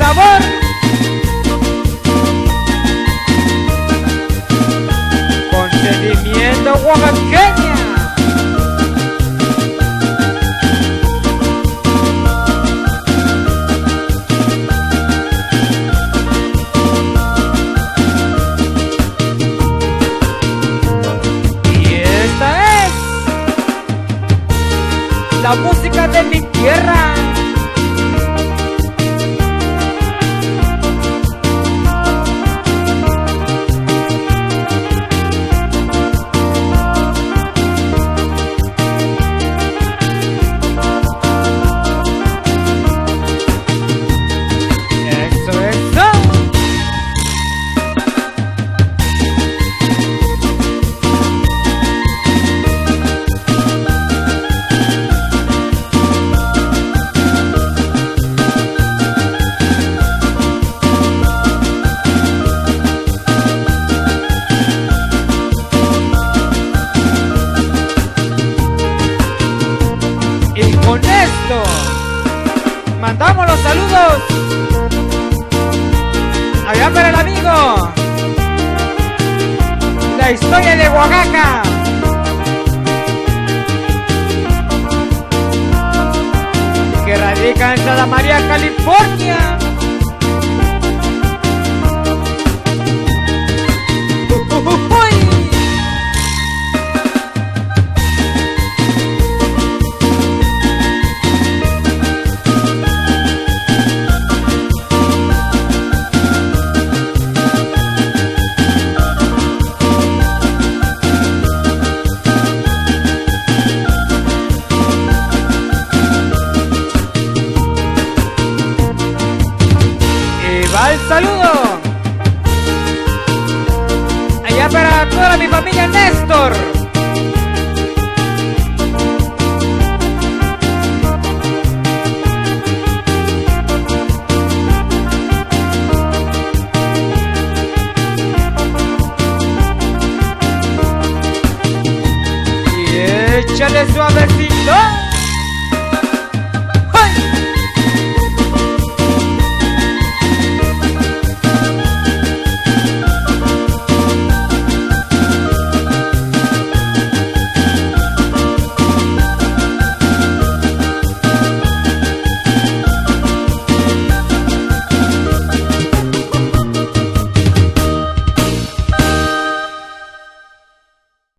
sabor. Con sentimiento oaxaqueña. Y esta es la música de mi tierra. Y con esto mandamos los saludos allá para el amigo, la historia de Oaxaca, que radica en Santa María, California. Va el saludo allá para toda mi familia Néstor. Y échale suavecito.